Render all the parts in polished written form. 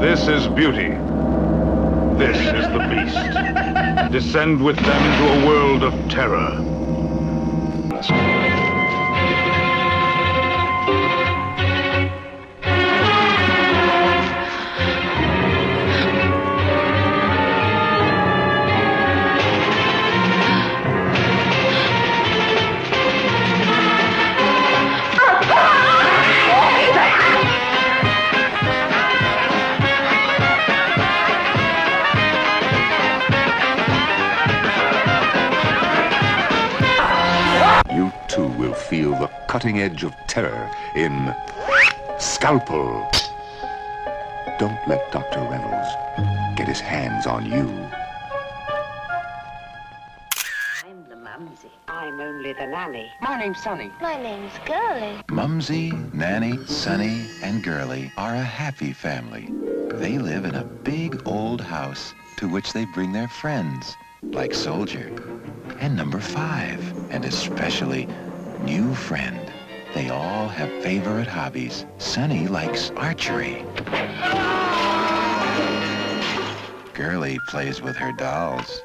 This is beauty. This is the beast. Descend with them into a world of terror. You too will feel the cutting edge of terror in Scalpel. Don't let Dr. Reynolds get his hands on you. I'm the Mumsy. I'm only the nanny. My name's Sonny. My name's Girly. Mumsy, Nanny, Sonny, and Girly are a happy family. They live in a big old house to which they bring their friends, like Soldier and Number 5, and especially new friend. They all have favorite hobbies. Sonny likes archery. Girly plays with her dolls.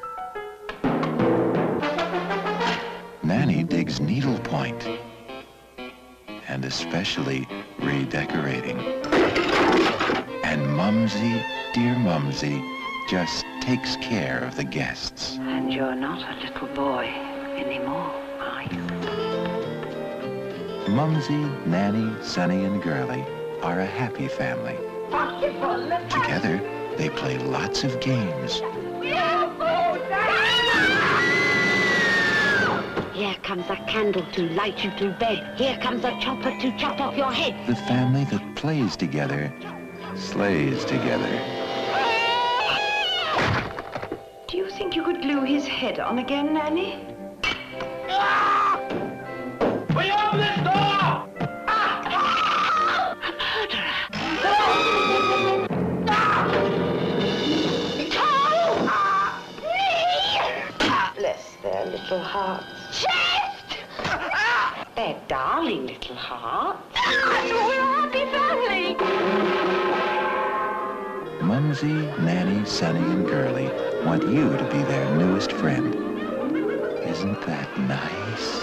Nanny digs needlepoint, and especially redecorating. And Mumsy, dear Mumsy, just takes care of the guests. And you're not a little boy anymore, are you? Mumsy, Nanny, Sonny, and Girly are a happy family. Together, they play lots of games. Here comes a candle to light you to bed. Here comes a chopper to chop off your head. The family that plays together, slays together. Do you think you could glue his head on again, Nanny? Bless their little hearts. Their darling little hearts. We're a happy family! Mumsy, Nanny, Sonny, and Girly want you to be their newest friend. Isn't that nice?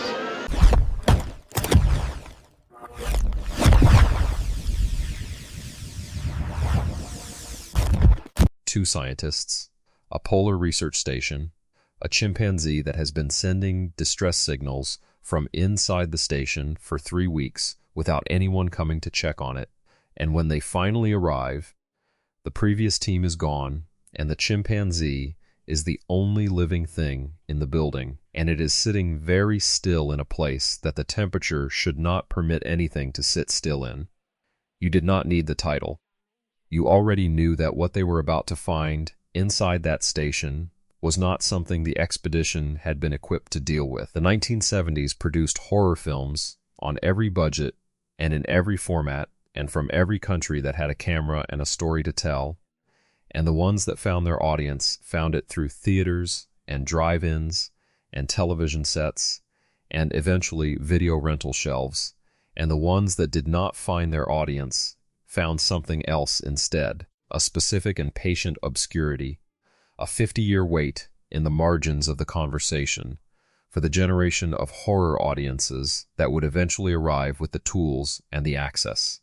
Two scientists, a polar research station, a chimpanzee that has been sending distress signals from inside the station for 3 weeks without anyone coming to check on it, and when they finally arrive, the previous team is gone, and the chimpanzee is the only living thing in the building, and it is sitting very still in a place that the temperature should not permit anything to sit still in. You did not need the title. You already knew that what they were about to find inside that station was not something the expedition had been equipped to deal with. The 1970s produced horror films on every budget and in every format and from every country that had a camera and a story to tell, and the ones that found their audience found it through theaters and drive-ins and television sets and eventually video rental shelves, and the ones that did not find their audience found something else instead, a specific and patient obscurity, a 50-year wait in the margins of the conversation for the generation of horror audiences that would eventually arrive with the tools and the access,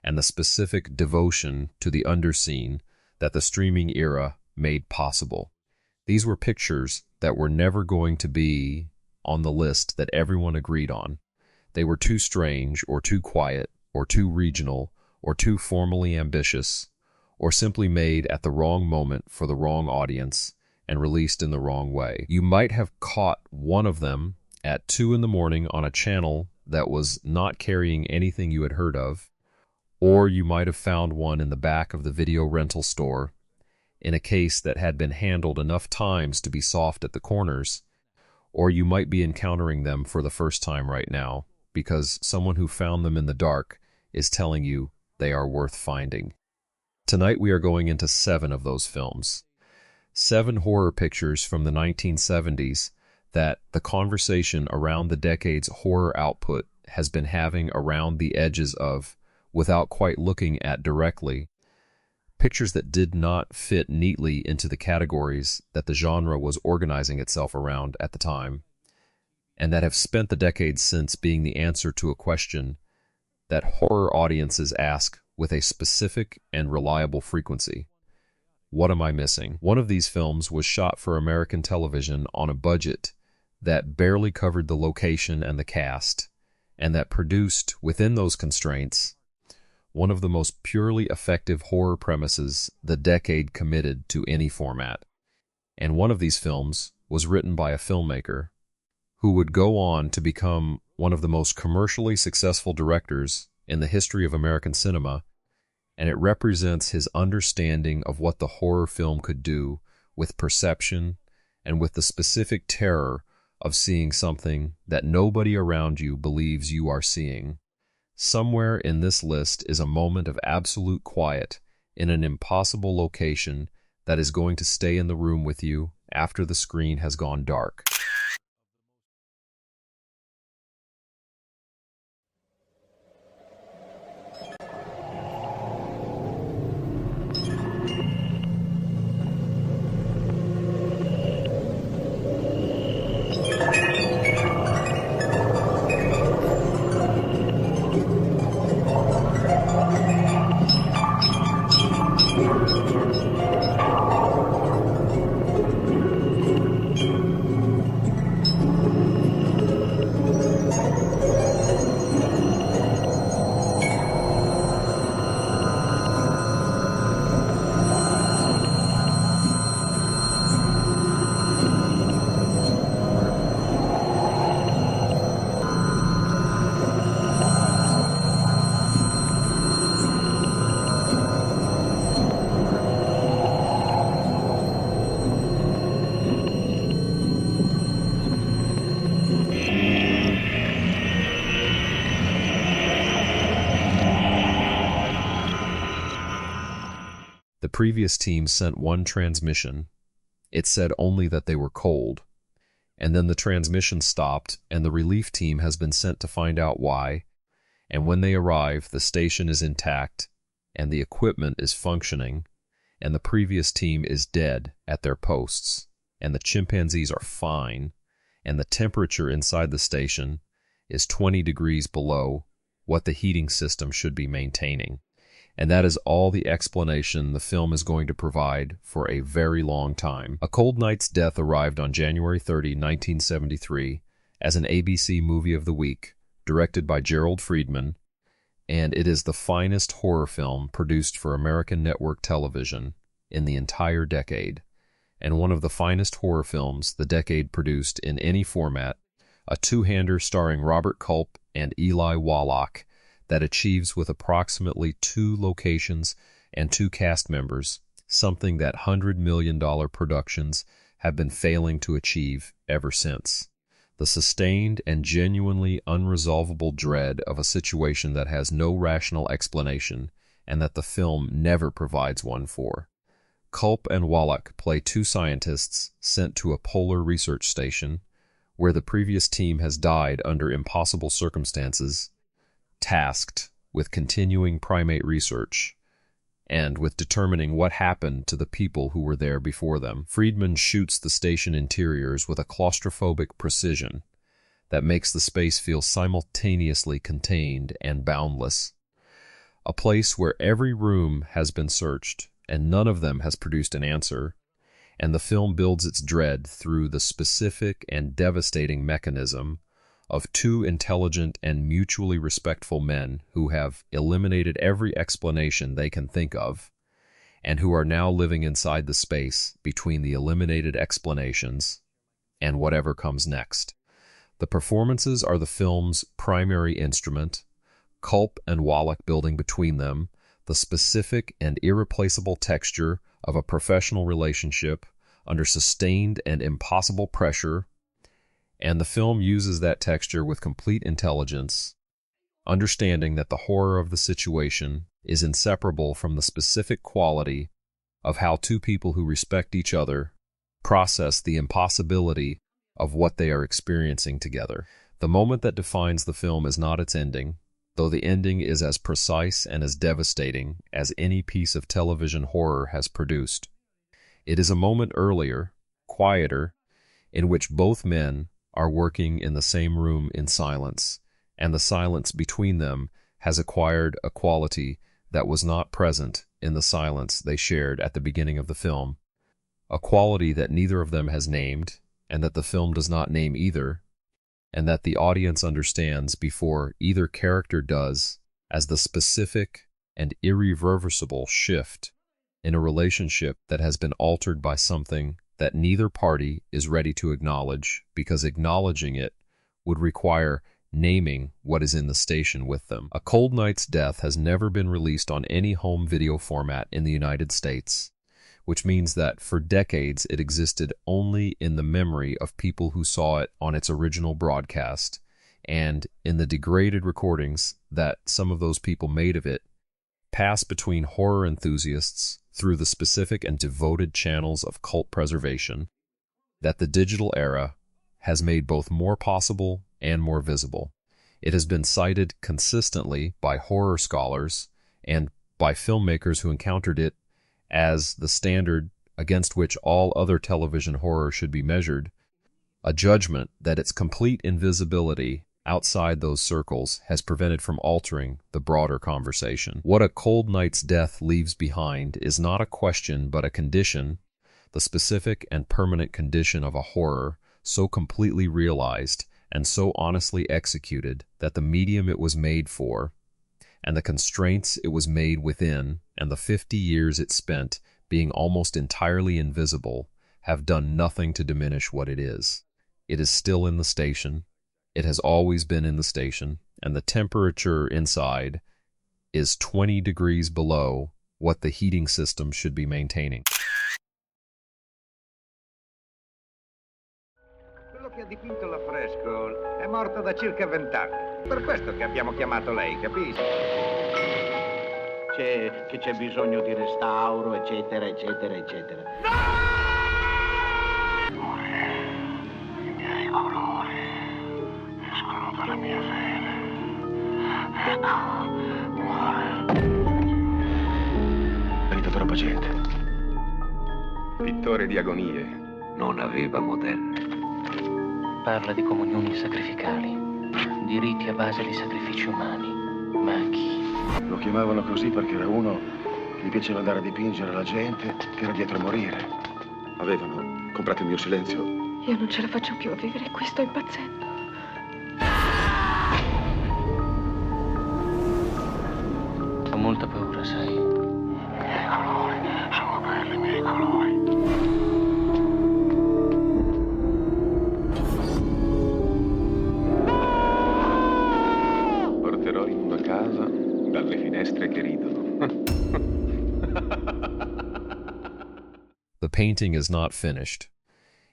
and the specific devotion to the underseen that the streaming era made possible. These were pictures that were never going to be on the list that everyone agreed on. They were too strange, or too quiet, or too regional, or too formally ambitious, or simply made at the wrong moment for the wrong audience and released in the wrong way. You might have caught one of them at 2 a.m. on a channel that was not carrying anything you had heard of, or you might have found one in the back of the video rental store in a case that had been handled enough times to be soft at the corners, or you might be encountering them for the first time right now because someone who found them in the dark is telling you they are worth finding. Tonight we are going into 7 of those films. 7 horror pictures from the 1970s that the conversation around the decade's horror output has been having around the edges of, without quite looking at directly, Pictures that did not fit neatly into the categories that the genre was organizing itself around at the time, and that have spent the decades since being the answer to a question that horror audiences ask with a specific and reliable frequency. What am I missing? One of these films was shot for American television on a budget that barely covered the location and the cast, and that produced, within those constraints, one of the most purely effective horror premises the decade committed to any format. And one of these films was written by a filmmaker who would go on to become one of the most commercially successful directors in the history of American cinema, and it represents his understanding of what the horror film could do with perception and with the specific terror of seeing something that nobody around you believes you are seeing. Somewhere in this list is a moment of absolute quiet in an impossible location that is going to stay in the room with you after the screen has gone dark. The previous team sent one transmission. It said only that they were cold. And then the transmission stopped, and the relief team has been sent to find out why. And when they arrive, the station is intact, and the equipment is functioning, and the previous team is dead at their posts, and the chimpanzees are fine, and the temperature inside the station is 20 degrees below what the heating system should be maintaining. And that is all the explanation the film is going to provide for a very long time. A Cold Night's Death arrived on January 30, 1973, as an ABC Movie of the Week, directed by Gerald Friedman, and it is the finest horror film produced for American network television in the entire decade, and one of the finest horror films the decade produced in any format, a two-hander starring Robert Culp and Eli Wallach, that achieves with approximately 2 locations and 2 cast members something that $100 million productions have been failing to achieve ever since. The sustained and genuinely unresolvable dread of a situation that has no rational explanation and that the film never provides one for. Culp and Wallach play 2 scientists sent to a polar research station where the previous team has died under impossible circumstances, tasked with continuing primate research and with determining what happened to the people who were there before them. Friedman shoots the station interiors with a claustrophobic precision that makes the space feel simultaneously contained and boundless. A place where every room has been searched and none of them has produced an answer, and the film builds its dread through the specific and devastating mechanism of 2 intelligent and mutually respectful men who have eliminated every explanation they can think of, and who are now living inside the space between the eliminated explanations and whatever comes next. The performances are the film's primary instrument, Culp and Wallach building between them the specific and irreplaceable texture of a professional relationship under sustained and impossible pressure, and the film uses that texture with complete intelligence, understanding that the horror of the situation is inseparable from the specific quality of how 2 people who respect each other process the impossibility of what they are experiencing together. The moment that defines the film is not its ending. though the ending is as precise and as devastating as any piece of television horror has produced. It is a moment earlier, quieter, in which both men are working in the same room in silence, and the silence between them has acquired a quality that was not present in the silence they shared at the beginning of the film, a quality that neither of them has named, and that the film does not name either, and that the audience understands before either character does, as the specific and irreversible shift in a relationship that has been altered by something that neither party is ready to acknowledge, because acknowledging it would require naming what is in the station with them. A Cold Night's Death has never been released on any home video format in the United States, which means that for decades it existed only in the memory of people who saw it on its original broadcast, and in the degraded recordings that some of those people made of it, passed between horror enthusiasts through the specific and devoted channels of cult preservation that the digital era has made both more possible and more visible. It has been cited consistently by horror scholars and by filmmakers who encountered it as the standard against which all other television horror should be measured, a judgment that its complete invisibility outside those circles has prevented from altering the broader conversation. What A Cold Night's Death leaves behind is not a question but a condition, the specific and permanent condition of a horror so completely realized and so honestly executed that the medium it was made for, and the constraints it was made within, and the 50 years it spent being almost entirely invisible, have done nothing to diminish what it is. It is still in the station. It has always been in the station, and the temperature inside is 20 degrees below what the heating system should be maintaining. Quello che ha dipinto l'affresco è morto da circa 20 anni. Per questo che abbiamo chiamato lei, capisci? C'è bisogno di restauro, eccetera, eccetera, eccetera. I miei colori escono dalle mie vene. Ecco, muore. Venuta troppa gente. Pittore di agonie, non aveva modelli. Parla di comunioni sacrificali, di riti a base di sacrifici umani. Ma chi? Lo chiamavano così perché era uno che gli piaceva andare a dipingere la gente che era dietro a morire. Avevano comprato il mio silenzio. Io non ce la faccio più a vivere qui, sto impazzendo. Ho molta paura, sai. I miei colori sono belli, i miei colori. Porterò in una casa dalle finestre che ridono. The painting is not finished.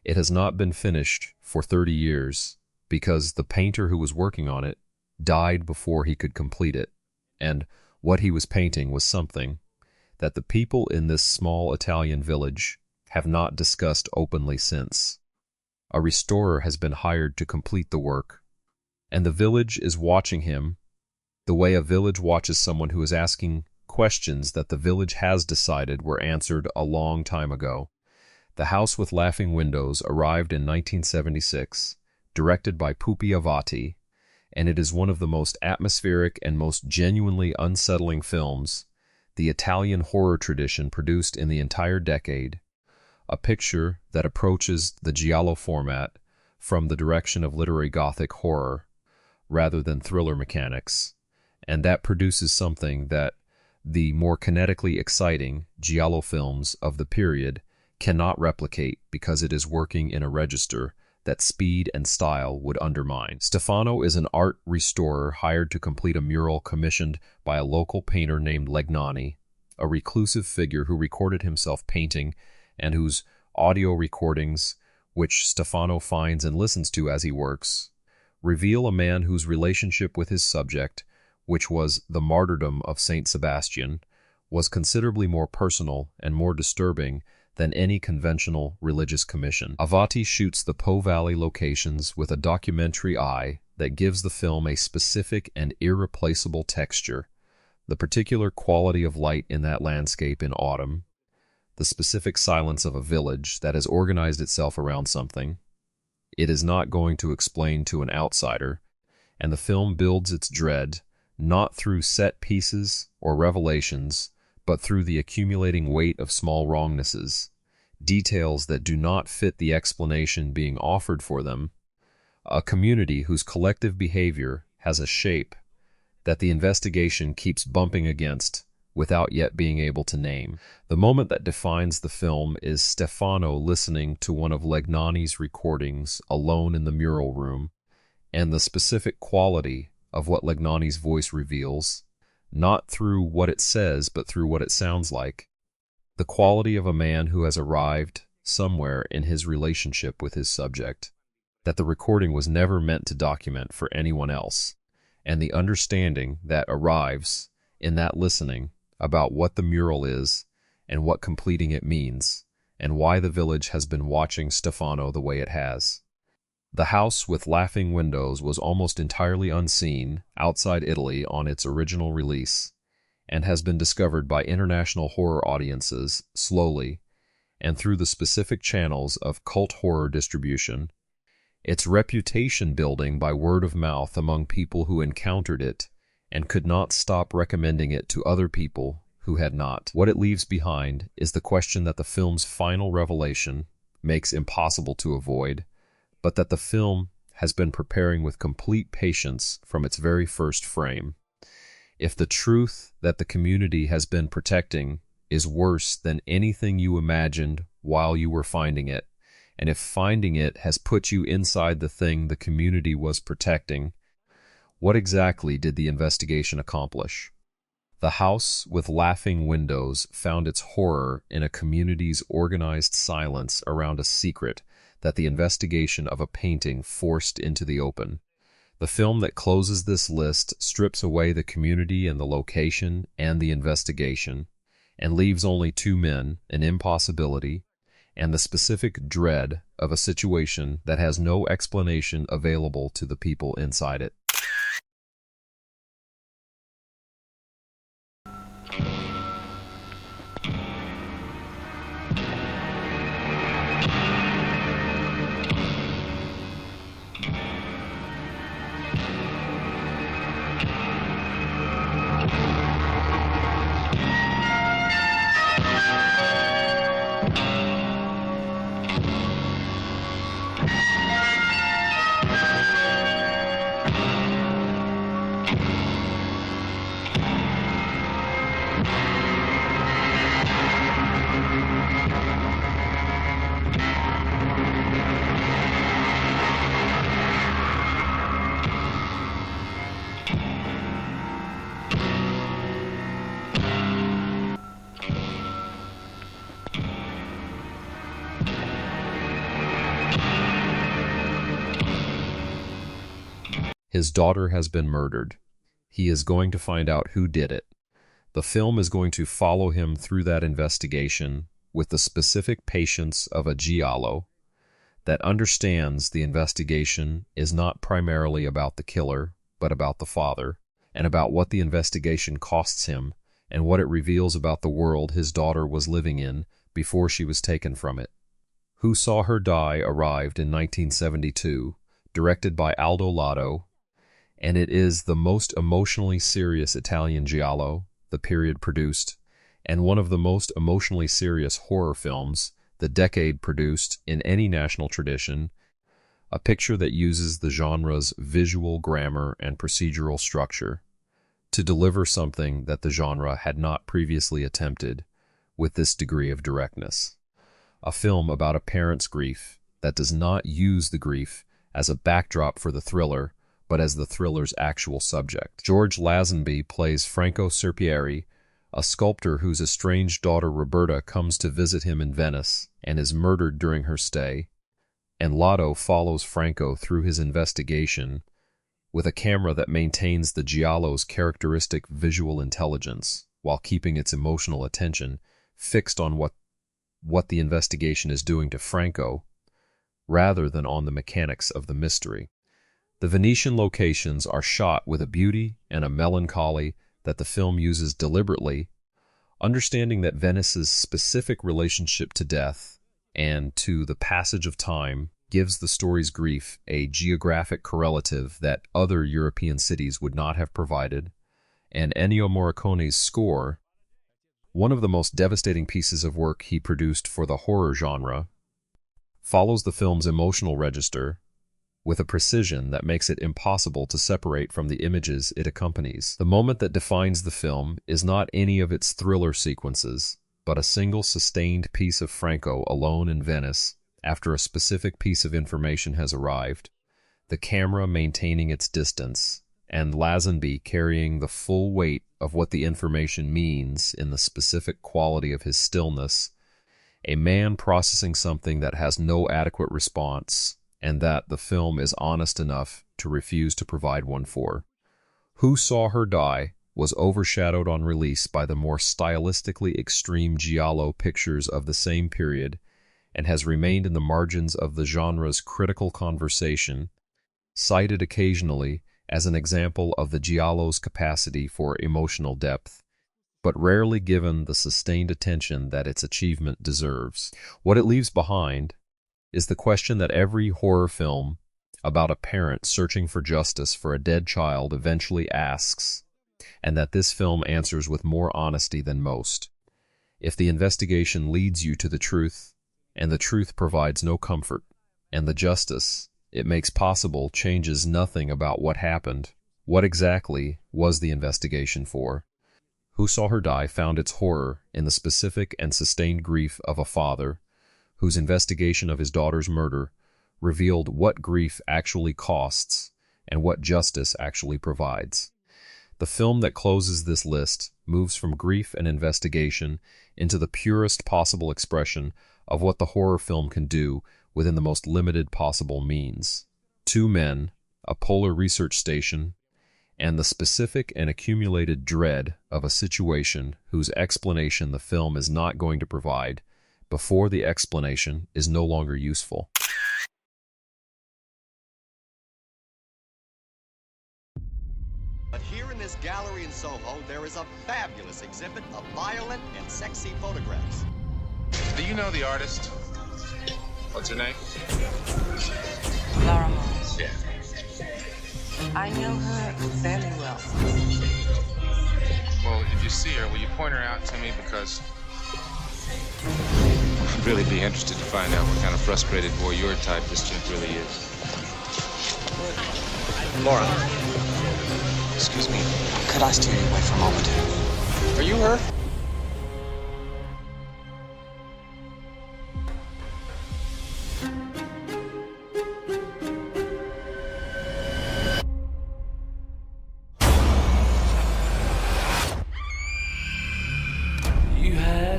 It has not been finished for 30 years because the painter who was working on it died before he could complete it, and what he was painting was something that the people in this small Italian village have not discussed openly since. A restorer has been hired to complete the work, and the village is watching him the way a village watches someone who is asking questions that the village has decided were answered a long time ago. The House with Laughing Windows arrived in 1976, directed by Pupi Avati, and it is one of the most atmospheric and most genuinely unsettling films the Italian horror tradition produced in the entire decade, a picture that approaches the giallo format from the direction of literary Gothic horror rather than thriller mechanics, and that produces something that the more kinetically exciting giallo films of the period cannot replicate because it is working in a register that speed and style would undermine. Stefano is an art restorer hired to complete a mural commissioned by a local painter named Legnani, a reclusive figure who recorded himself painting and whose audio recordings, which Stefano finds and listens to as he works, reveal a man whose relationship with his subject, which was the martyrdom of Saint Sebastian, was considerably more personal and more disturbing than any conventional religious commission. Avati shoots the Po Valley locations with a documentary eye that gives the film a specific and irreplaceable texture, the particular quality of light in that landscape in autumn, the specific silence of a village that has organized itself around something. It is not going to explain to an outsider, and the film builds its dread not through set pieces or revelations, but through the accumulating weight of small wrongnesses, details that do not fit the explanation being offered for them, a community whose collective behavior has a shape that the investigation keeps bumping against without yet being able to name. The moment that defines the film is Stefano listening to one of Legnani's recordings alone in the mural room, and the specific quality of what Legnani's voice reveals, not through what it says, but through what it sounds like. The quality of a man who has arrived somewhere in his relationship with his subject, that the recording was never meant to document for anyone else, and the understanding that arrives in that listening about what the mural is and what completing it means, and why the village has been watching Stefano the way it has. The House with Laughing Windows was almost entirely unseen outside Italy on its original release, and has been discovered by international horror audiences slowly and through the specific channels of cult horror distribution, its reputation building by word of mouth among people who encountered it and could not stop recommending it to other people who had not. What it leaves behind is the question that the film's final revelation makes impossible to avoid, but that the film has been preparing with complete patience from its very first frame. If the truth that the community has been protecting is worse than anything you imagined while you were finding it, and if finding it has put you inside the thing the community was protecting, what exactly did the investigation accomplish? The House with Laughing Windows found its horror in a community's organized silence around a secret that the investigation of a painting forced into the open. The film that closes this list strips away the community and the location and the investigation, and leaves only two men, an impossibility, and the specific dread of a situation that has no explanation available to the people inside it. His daughter has been murdered. He is going to find out who did it. The film is going to follow him through that investigation with the specific patience of a giallo that understands the investigation is not primarily about the killer, but about the father, and about what the investigation costs him and what it reveals about the world his daughter was living in before she was taken from it. Who Saw Her Die arrived in 1972, directed by Aldo Lado, and it is the most emotionally serious Italian giallo the period produced, and one of the most emotionally serious horror films the decade produced in any national tradition, a picture that uses the genre's visual grammar and procedural structure to deliver something that the genre had not previously attempted with this degree of directness. A film about a parent's grief that does not use the grief as a backdrop for the thriller, but as the thriller's actual subject. George Lazenby plays Franco Serpieri, a sculptor whose estranged daughter Roberta comes to visit him in Venice and is murdered during her stay, and Lado follows Franco through his investigation with a camera that maintains the giallo's characteristic visual intelligence while keeping its emotional attention fixed on what the investigation is doing to Franco, rather than on the mechanics of the mystery. The Venetian locations are shot with a beauty and a melancholy that the film uses deliberately, understanding that Venice's specific relationship to death and to the passage of time gives the story's grief a geographic correlative that other European cities would not have provided, and Ennio Morricone's score, one of the most devastating pieces of work he produced for the horror genre, follows the film's emotional register with a precision that makes it impossible to separate from the images it accompanies. The moment that defines the film is not any of its thriller sequences, but a single sustained piece of Franco alone in Venice after a specific piece of information has arrived, the camera maintaining its distance, and Lazenby carrying the full weight of what the information means in the specific quality of his stillness, a man processing something that has no adequate response, and that the film is honest enough to refuse to provide one for. Who Saw Her Die was overshadowed on release by the more stylistically extreme giallo pictures of the same period, and has remained in the margins of the genre's critical conversation, cited occasionally as an example of the giallo's capacity for emotional depth, but rarely given the sustained attention that its achievement deserves. What it leaves behind is the question that every horror film about a parent searching for justice for a dead child eventually asks, and that this film answers with more honesty than most. If the investigation leads you to the truth, and the truth provides no comfort, and the justice it makes possible changes nothing about what happened, what exactly was the investigation for? Who Saw Her Die found its horror in the specific and sustained grief of a father whose investigation of his daughter's murder revealed what grief actually costs and what justice actually provides. The film that closes this list moves from grief and investigation into the purest possible expression of what the horror film can do within the most limited possible means. Two men, a polar research station, and the specific and accumulated dread of a situation whose explanation the film is not going to provide before the explanation is no longer useful. But here in this gallery in Soho, there is a fabulous exhibit of violent and sexy photographs. Do you know the artist? What's her name? Laura Mars. Yeah. I know her fairly well. Well, if you see her, will you point her out to me? Because I'd really be interested to find out what kind of frustrated voyeur type this chick really is. Laura. Excuse me. Could I steer you away for a moment? Are you her?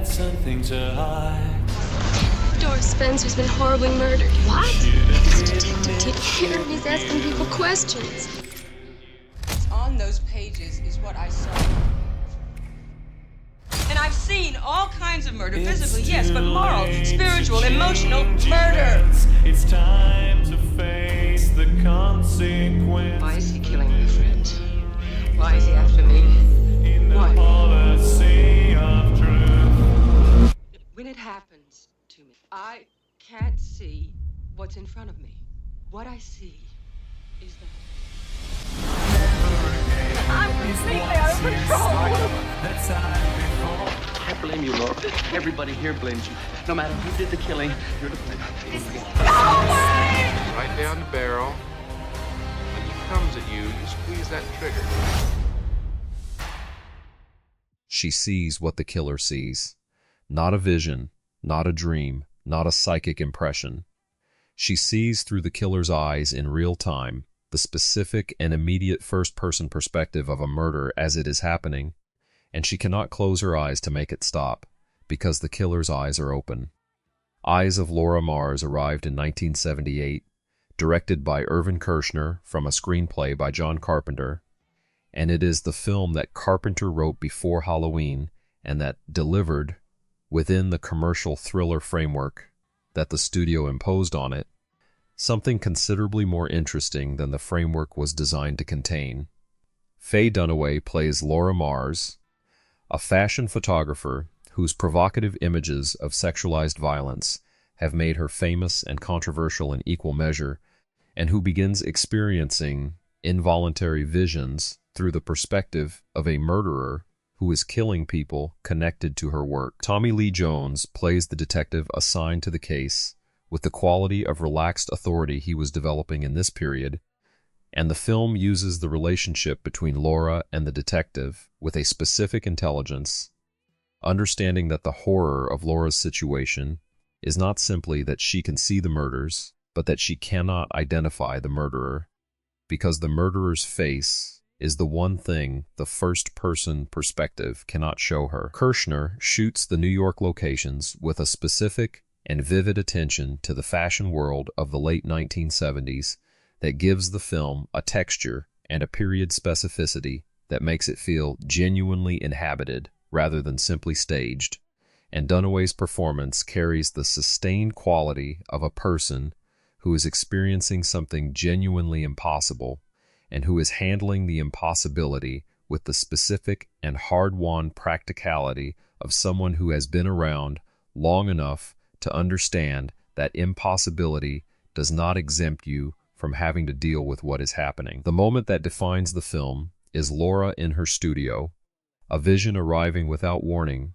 Something to hide. Doris Spencer's been horribly murdered. What? This detective did here, and he's asking people questions. On those pages is what I saw. And I've seen all kinds of murder, physically, yes, but moral, spiritual, emotional murder. It's time to face the consequence. Why is he killing my friends? Why is he after me? Why? Policy of truth. When it happens to me, I can't see what's in front of me. What I see is that I'm completely out of control. I blame you, Laura. Everybody here blames you. No matter who did the killing, you're to blame. Right down the barrel. When he comes at you, you squeeze that trigger. She sees what the killer sees. Not a vision, not a dream, not a psychic impression. She sees through the killer's eyes in real time the specific and immediate first-person perspective of a murder as it is happening, and she cannot close her eyes to make it stop, because the killer's eyes are open. Eyes of Laura Mars arrived in 1978, directed by Irvin Kershner from a screenplay by John Carpenter, and it is the film that Carpenter wrote before Halloween and that delivered within the commercial thriller framework that the studio imposed on it something considerably more interesting than the framework was designed to contain. Faye Dunaway plays Laura Mars, a fashion photographer whose provocative images of sexualized violence have made her famous and controversial in equal measure, and who begins experiencing involuntary visions through the perspective of a murderer who is killing people connected to her work. Tommy Lee Jones plays the detective assigned to the case with the quality of relaxed authority he was developing in this period, and the film uses the relationship between Laura and the detective with a specific intelligence, understanding that the horror of Laura's situation is not simply that she can see the murders, but that she cannot identify the murderer, because the murderer's face is the one thing the first-person perspective cannot show her. Kirshner shoots the New York locations with a specific and vivid attention to the fashion world of the late 1970s that gives the film a texture and a period specificity that makes it feel genuinely inhabited rather than simply staged. And Dunaway's performance carries the sustained quality of a person who is experiencing something genuinely impossible and who is handling the impossibility with the specific and hard-won practicality of someone who has been around long enough to understand that impossibility does not exempt you from having to deal with what is happening. The moment that defines the film is Laura in her studio, a vision arriving without warning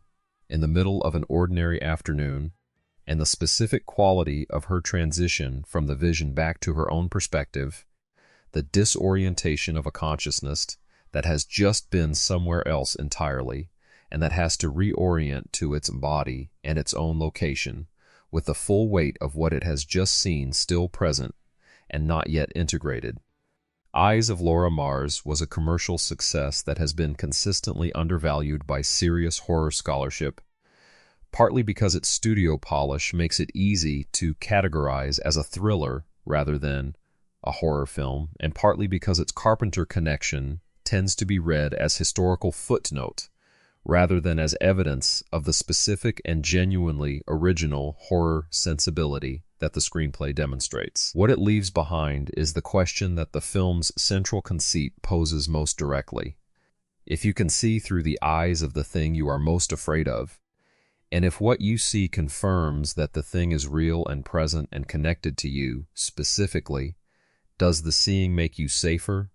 in the middle of an ordinary afternoon, and the specific quality of her transition from the vision back to her own perspective, the disorientation of a consciousness that has just been somewhere else entirely, and that has to reorient to its body and its own location, with the full weight of what it has just seen still present and not yet integrated. Eyes of Laura Mars was a commercial success that has been consistently undervalued by serious horror scholarship, partly because its studio polish makes it easy to categorize as a thriller rather than a horror film, and partly because its Carpenter connection tends to be read as historical footnote rather than as evidence of the specific and genuinely original horror sensibility that the screenplay demonstrates. What it leaves behind is the question that the film's central conceit poses most directly. If you can see through the eyes of the thing you are most afraid of, and if what you see confirms that the thing is real and present and connected to you specifically, does the seeing make you safer,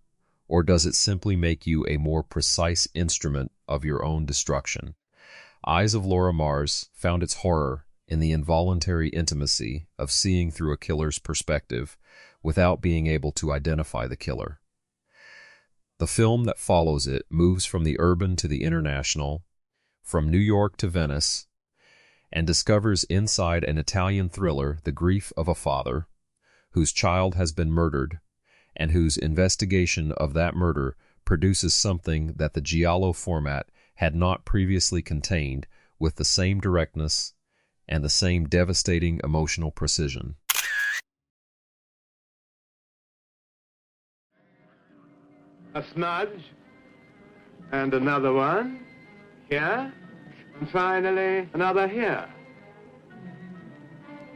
or does it simply make you a more precise instrument of your own destruction? Eyes of Laura Mars found its horror in the involuntary intimacy of seeing through a killer's perspective without being able to identify the killer. The film that follows it moves from the urban to the international, from New York to Venice, and discovers inside an Italian thriller the grief of a father whose child has been murdered and whose investigation of that murder produces something that the giallo format had not previously contained with the same directness and the same devastating emotional precision. A smudge, and another one here, and finally another here.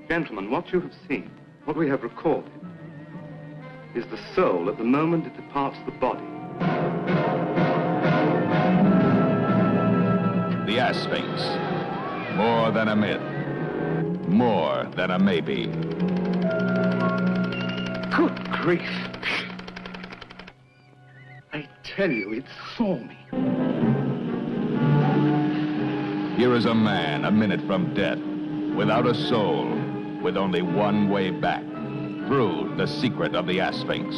Gentlemen, what you have seen, what we have recorded, is the soul at the moment it departs the body. The Ass Sphinx. More than a myth. More than a maybe. Good grief. I tell you, it saw me. Here is a man a minute from death, without a soul, with only one way back, through the secret of the Ass Sphinx.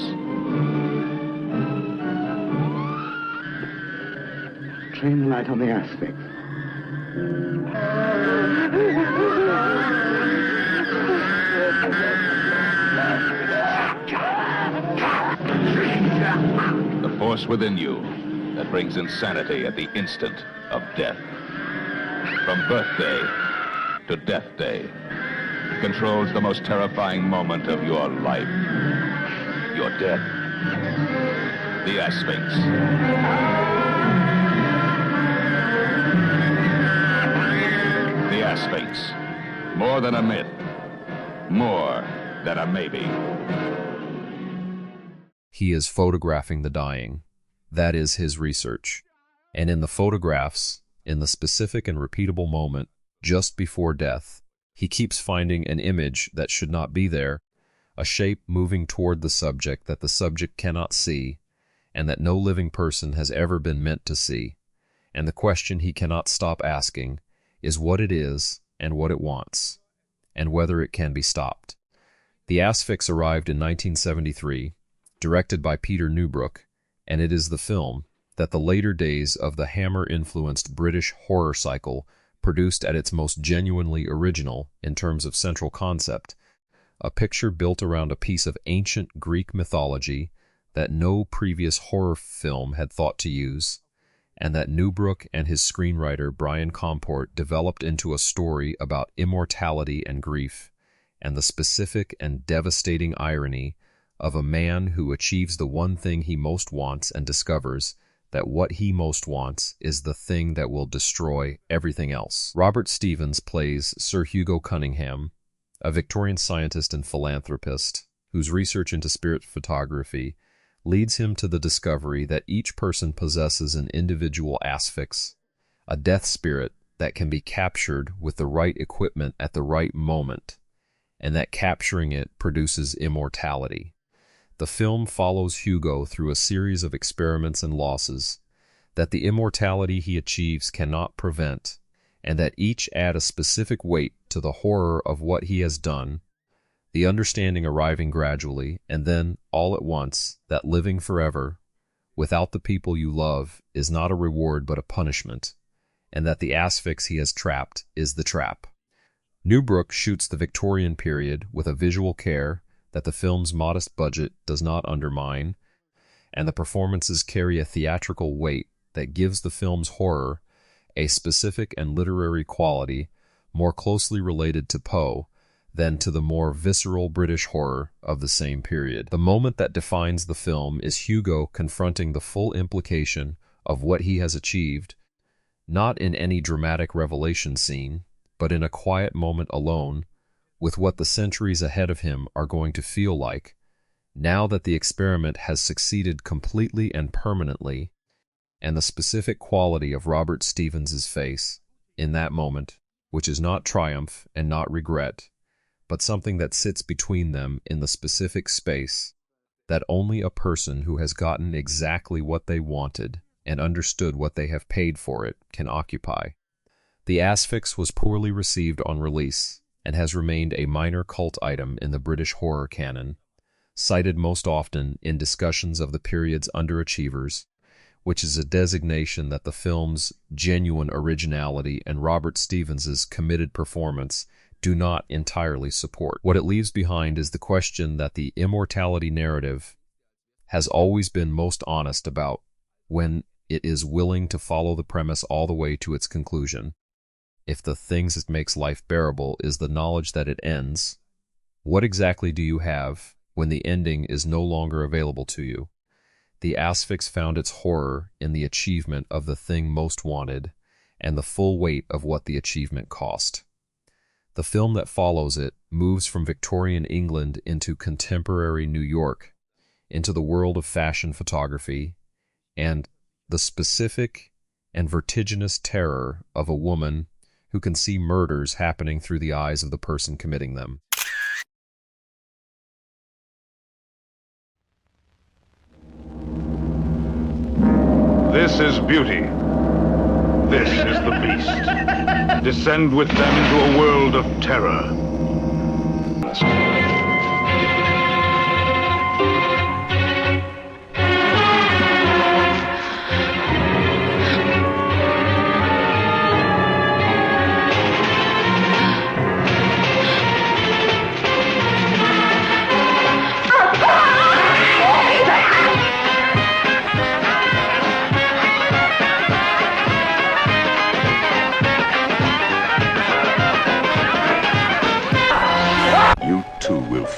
Train the light on the Ass Sphinx. The force within you that brings insanity at the instant of death. From birthday to death day, controls the most terrifying moment of your life. Your death. The Ass Sphinx. The Ass Sphinx. More than a myth. More than a maybe. He is photographing the dying. That is his research. And in the photographs, in the specific and repeatable moment just before death, he keeps finding an image that should not be there, a shape moving toward the subject that the subject cannot see, and that no living person has ever been meant to see. And the question he cannot stop asking is what it is and what it wants, and whether it can be stopped. The Asphyx arrived in 1973, directed by Peter Newbrook, and it is the film that the later days of the Hammer-influenced British horror cycle produced at its most genuinely original in terms of central concept, a picture built around a piece of ancient Greek mythology that no previous horror film had thought to use, and that Newbrook and his screenwriter Brian Comport developed into a story about immortality and grief, and the specific and devastating irony of a man who achieves the one thing he most wants and discovers that what he most wants is the thing that will destroy everything else. Robert Stevens plays Sir Hugo Cunningham, a Victorian scientist and philanthropist whose research into spirit photography leads him to the discovery that each person possesses an individual asphyx, a death spirit that can be captured with the right equipment at the right moment, and that capturing it produces immortality. The film follows Hugo through a series of experiments and losses that the immortality he achieves cannot prevent, and that each add a specific weight to the horror of what he has done, the understanding arriving gradually, and then, all at once, that living forever, without the people you love, is not a reward but a punishment, and that the asphyx he has trapped is the trap. Newbrook shoots the Victorian period with a visual care that the film's modest budget does not undermine, and the performances carry a theatrical weight that gives the film's horror a specific and literary quality more closely related to Poe than to the more visceral British horror of the same period. The moment that defines the film is Hugo confronting the full implication of what he has achieved, not in any dramatic revelation scene, but in a quiet moment alone, with what the centuries ahead of him are going to feel like, now that the experiment has succeeded completely and permanently, and the specific quality of Robert Stevens's face in that moment, which is not triumph and not regret, but something that sits between them in the specific space that only a person who has gotten exactly what they wanted and understood what they have paid for it can occupy. The Asphyx was poorly received on release and has remained a minor cult item in the British horror canon, cited most often in discussions of the period's underachievers, which is a designation that the film's genuine originality and Robert Stevens's committed performance do not entirely support. What it leaves behind is the question that the immortality narrative has always been most honest about when it is willing to follow the premise all the way to its conclusion. If the things that makes life bearable is the knowledge that it ends, what exactly do you have when the ending is no longer available to you? The Asphyx found its horror in the achievement of the thing most wanted and the full weight of what the achievement cost. The film that follows it moves from Victorian England into contemporary New York, into the world of fashion photography, and the specific and vertiginous terror of a woman who can see murders happening through the eyes of the person committing them. This is beauty. This is the beast. Descend with them into a world of terror.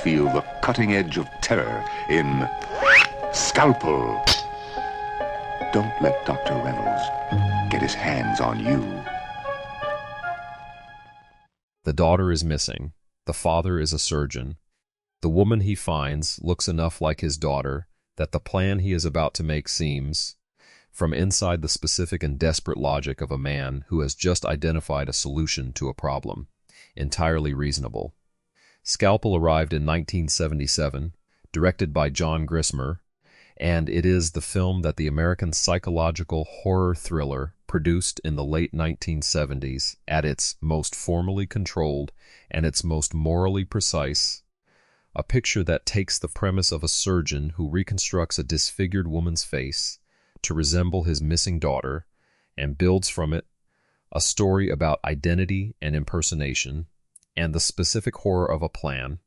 Feel the cutting edge of terror in Scalpel. Don't let Dr. Reynolds get his hands on you. The daughter is missing. The father is a surgeon. The woman he finds looks enough like his daughter that the plan he is about to make seems, from inside the specific and desperate logic of a man who has just identified a solution to a problem, entirely reasonable. Scalpel arrived in 1977, directed by John Grissmer, and it is the film that the American psychological horror thriller produced in the late 1970s at its most formally controlled and its most morally precise, a picture that takes the premise of a surgeon who reconstructs a disfigured woman's face to resemble his missing daughter and builds from it a story about identity and impersonation and the specific horror of a plan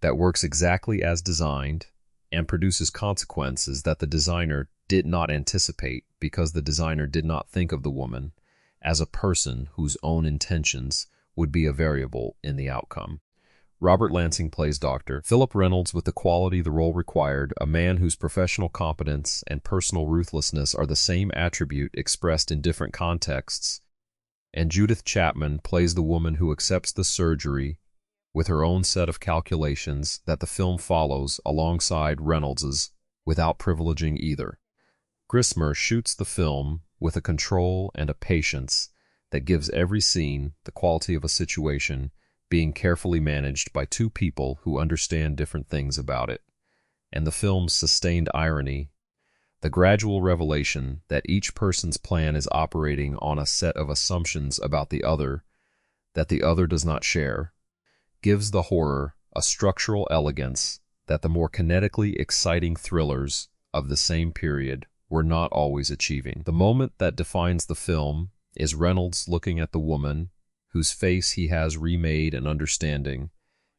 that works exactly as designed and produces consequences that the designer did not anticipate because the designer did not think of the woman as a person whose own intentions would be a variable in the outcome. Robert Lansing plays Doctor. Philip Reynolds with the quality the role required, a man whose professional competence and personal ruthlessness are the same attribute expressed in different contexts. And Judith Chapman plays the woman who accepts the surgery with her own set of calculations that the film follows alongside Reynolds's without privileging either. Grissmer shoots the film with a control and a patience that gives every scene the quality of a situation being carefully managed by two people who understand different things about it, and the film's sustained irony, the gradual revelation that each person's plan is operating on a set of assumptions about the other that the other does not share, gives the horror a structural elegance that the more kinetically exciting thrillers of the same period were not always achieving. The moment that defines the film is Reynolds looking at the woman whose face he has remade and understanding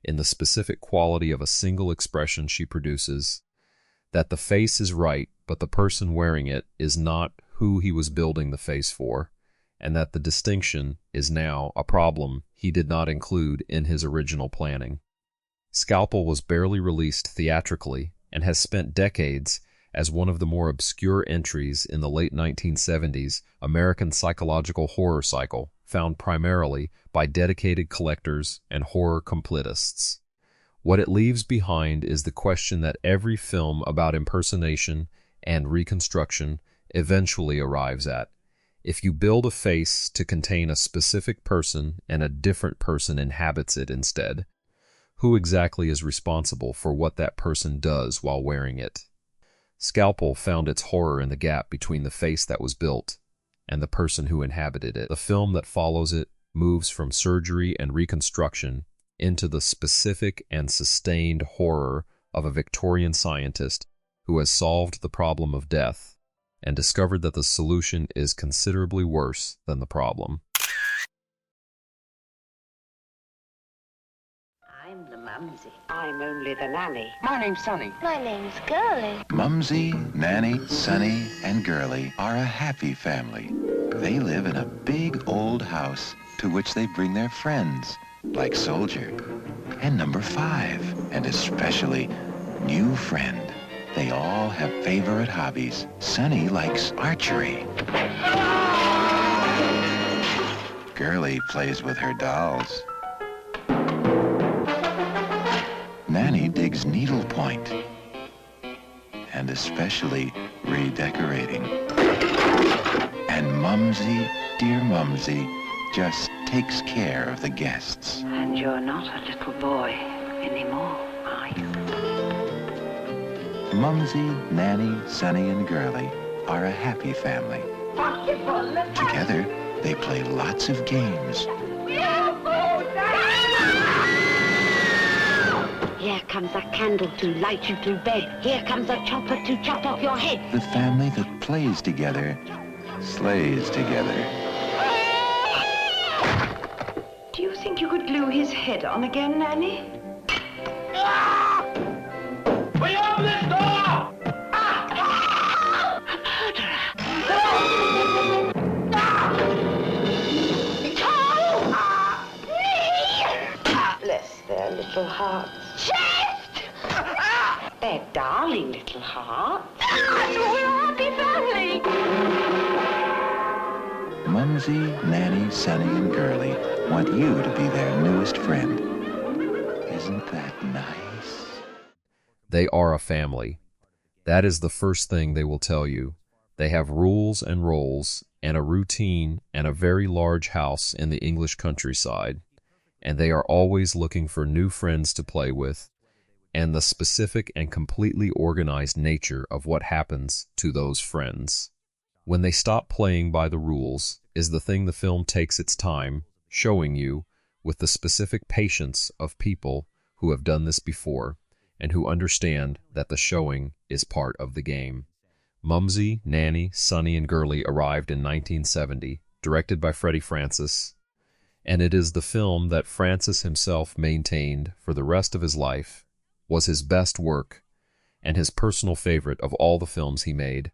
in the specific quality of a single expression she produces, that the face is right, but the person wearing it is not who he was building the face for, and that the distinction is now a problem he did not include in his original planning. Scalpel was barely released theatrically and has spent decades as one of the more obscure entries in the late 1970s American psychological horror cycle, found primarily by dedicated collectors and horror completists. What it leaves behind is the question that every film about impersonation and reconstruction eventually arrives at. If you build a face to contain a specific person and a different person inhabits it instead, who exactly is responsible for what that person does while wearing it? Scalpel found its horror in the gap between the face that was built and the person who inhabited it. The film that follows it moves from surgery and reconstruction into the specific and sustained horror of a Victorian scientist who has solved the problem of death and discovered that the solution is considerably worse than the problem. I'm the mumsy. I'm only the nanny. My name's Sonny. My name's Girly. Mumsy, Nanny, Sonny, and Girly are a happy family. They live in a big old house to which they bring their friends, like Soldier and Number 5, and especially new friend. They all have favorite hobbies. Sonny likes archery. Girly plays with her dolls. Nanny digs needlepoint, and especially redecorating. And Mumsy, dear Mumsy, just takes care of the guests. And you're not a little boy anymore, are you? Mumsy, Nanny, Sonny, and Girly are a happy family. Together, they play lots of games. Here comes a candle to light you to bed. Here comes a chopper to chop off your head. The family that plays together slays together. Do you think you could glue his head on again, Nanny? Will you open this door? Bless their little hearts. They're darling little hearts. We're a happy family. Mumsy, Nanny, Sonny, and Girly want you to be their newest friend. Isn't that nice? They are a family. That is the first thing they will tell you. They have rules and roles and a routine and a very large house in the English countryside, and they are always looking for new friends to play with, and the specific and completely organized nature of what happens to those friends. When they stop playing by the rules is the thing the film takes its time showing you with the specific patience of people who have done this before and who understand that the showing is part of the game. Mumsy, Nanny, Sonny, and Gurley arrived in 1970, directed by Freddie Francis, and it is the film that Francis himself maintained for the rest of his life was his best work and his personal favorite of all the films he made,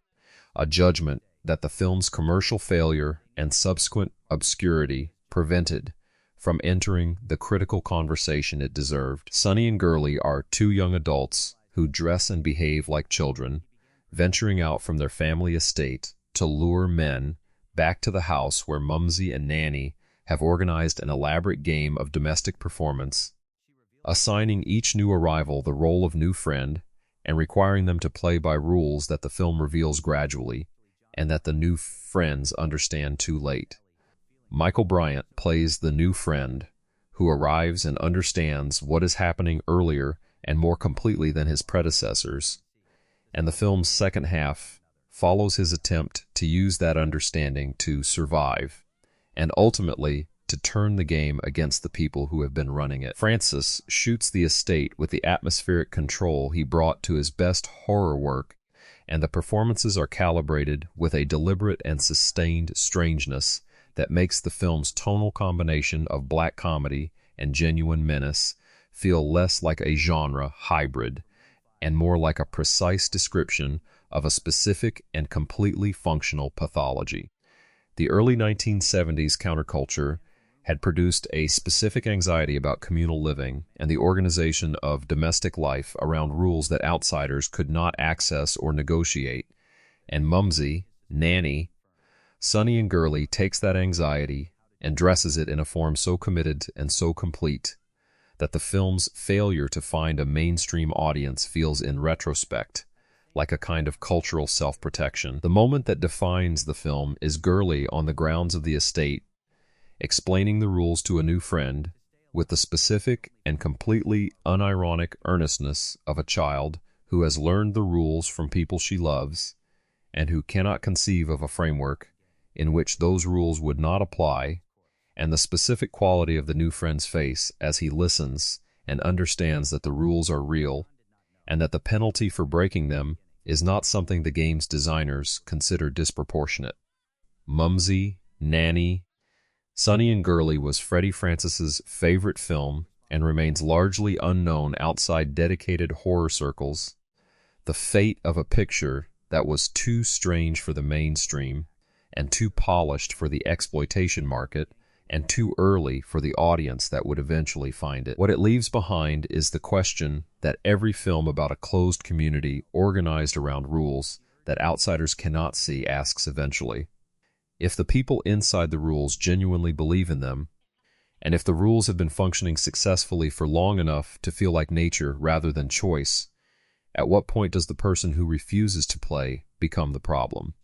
a judgment that the film's commercial failure and subsequent obscurity prevented from entering the critical conversation it deserved. Sonny and Gurley are two young adults who dress and behave like children, venturing out from their family estate to lure men back to the house where Mumsy and Nanny have organized an elaborate game of domestic performance, assigning each new arrival the role of new friend and requiring them to play by rules that the film reveals gradually and that the new friends understand too late. Michael Bryant plays the new friend who arrives and understands what is happening earlier and more completely than his predecessors, and the film's second half follows his attempt to use that understanding to survive and ultimately to turn the game against the people who have been running it. Francis shoots the estate with the atmospheric control he brought to his best horror work, and the performances are calibrated with a deliberate and sustained strangeness that makes the film's tonal combination of black comedy and genuine menace feel less like a genre hybrid and more like a precise description of a specific and completely functional pathology. The early 1970s counterculture had produced a specific anxiety about communal living and the organization of domestic life around rules that outsiders could not access or negotiate, and Mumsy, Nanny, Sonny, and Gurley takes that anxiety and dresses it in a form so committed and so complete that the film's failure to find a mainstream audience feels in retrospect like a kind of cultural self-protection. The moment that defines the film is Gurley on the grounds of the estate, explaining the rules to a new friend with the specific and completely unironic earnestness of a child who has learned the rules from people she loves and who cannot conceive of a framework in which those rules would not apply, and the specific quality of the new friend's face as he listens and understands that the rules are real and that the penalty for breaking them is not something the game's designers consider disproportionate. Mumsy, Nanny, Sonny and Gurley was Freddie Francis's favorite film and remains largely unknown outside dedicated horror circles. The fate of a picture that was too strange for the mainstream and too polished for the exploitation market and too early for the audience that would eventually find it. What it leaves behind is the question that every film about a closed community organized around rules that outsiders cannot see asks eventually. If the people inside the rules genuinely believe in them, and if the rules have been functioning successfully for long enough to feel like nature rather than choice, at what point does the person who refuses to play become the problem?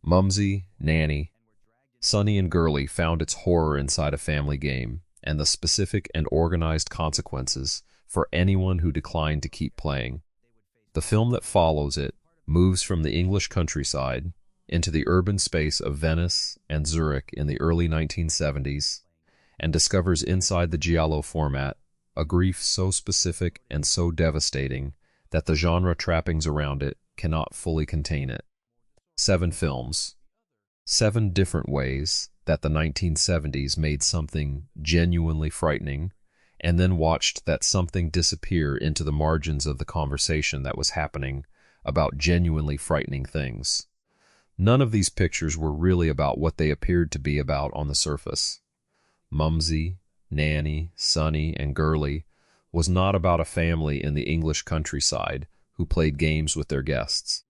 Mumsy, Nanny, Sonny, and Gurley found its horror inside a family game and the specific and organized consequences for anyone who declined to keep playing. The film that follows it moves from the English countryside into the urban space of Venice and Zurich in the early 1970s and discovers inside the giallo format a grief so specific and so devastating that the genre trappings around it cannot fully contain it. 7 films. 7 different ways that the 1970s made something genuinely frightening and then watched that something disappear into the margins of the conversation that was happening about genuinely frightening things. None of these pictures were really about what they appeared to be about on the surface. Mumsy, Nanny, Sonny, and Gurley was not about a family in the English countryside who played games with their guests.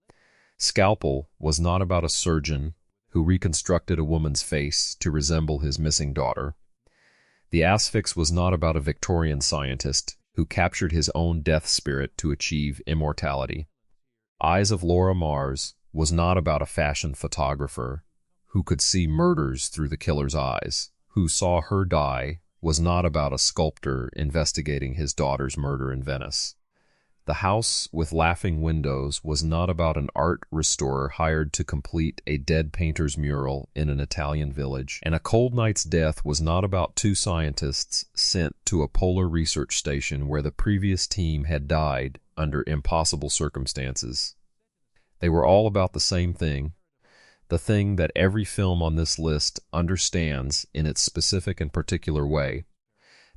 Scalpel was not about a surgeon who reconstructed a woman's face to resemble his missing daughter. The Asphyx was not about a Victorian scientist who captured his own death spirit to achieve immortality. Eyes of Laura Mars was not about a fashion photographer who could see murders through the killer's eyes. Who Saw Her Die was not about a sculptor investigating his daughter's murder in Venice. The House with Laughing Windows was not about an art restorer hired to complete a dead painter's mural in an Italian village. And A Cold Night's Death was not about two scientists sent to a polar research station where the previous team had died under impossible circumstances. They were all about the same thing, the thing that every film on this list understands in its specific and particular way,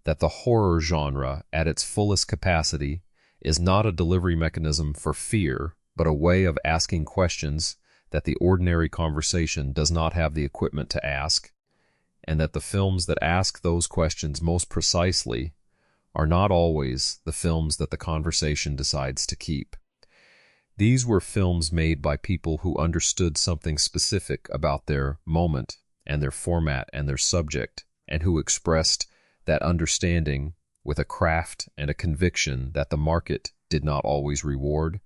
that the horror genre at its fullest capacity is not a delivery mechanism for fear, but a way of asking questions that the ordinary conversation does not have the equipment to ask, and that the films that ask those questions most precisely are not always the films that the conversation decides to keep. These were films made by people who understood something specific about their moment and their format and their subject, and who expressed that understanding with a craft and a conviction that the market did not always reward,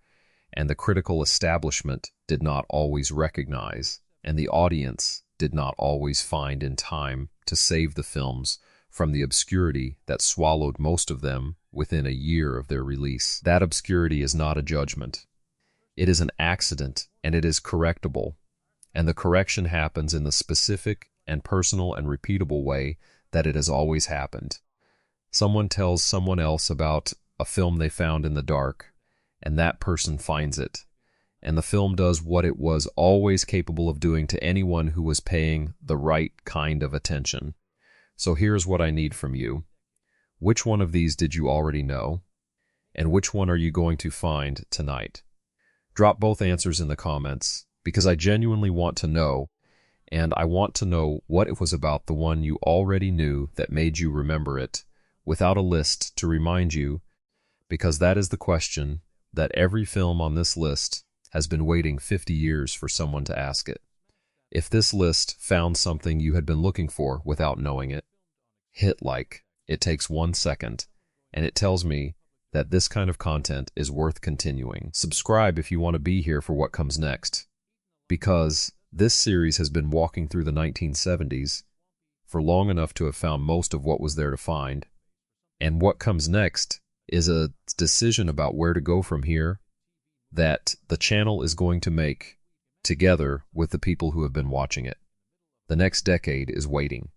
and the critical establishment did not always recognize, and the audience did not always find in time to save the films from the obscurity that swallowed most of them within a year of their release. That obscurity is not a judgment. It is an accident, and it is correctable, and the correction happens in the specific and personal and repeatable way that it has always happened. Someone tells someone else about a film they found in the dark, and that person finds it, and the film does what it was always capable of doing to anyone who was paying the right kind of attention. So here's what I need from you. Which one of these did you already know? And which one are you going to find tonight? Drop both answers in the comments, because I genuinely want to know, and I want to know what it was about the one you already knew that made you remember it, without a list to remind you, because that is the question that every film on this list has been waiting 50 years for someone to ask it. If this list found something you had been looking for without knowing it, hit like. It takes 1 second, and it tells me that this kind of content is worth continuing. Subscribe if you want to be here for what comes next, because this series has been walking through the 1970s for long enough to have found most of what was there to find, and what comes next is a decision about where to go from here that the channel is going to make together with the people who have been watching it. The next decade is waiting,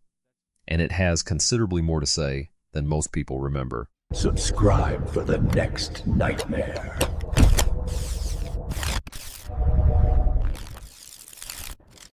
and it has considerably more to say than most people remember. Subscribe for the next nightmare.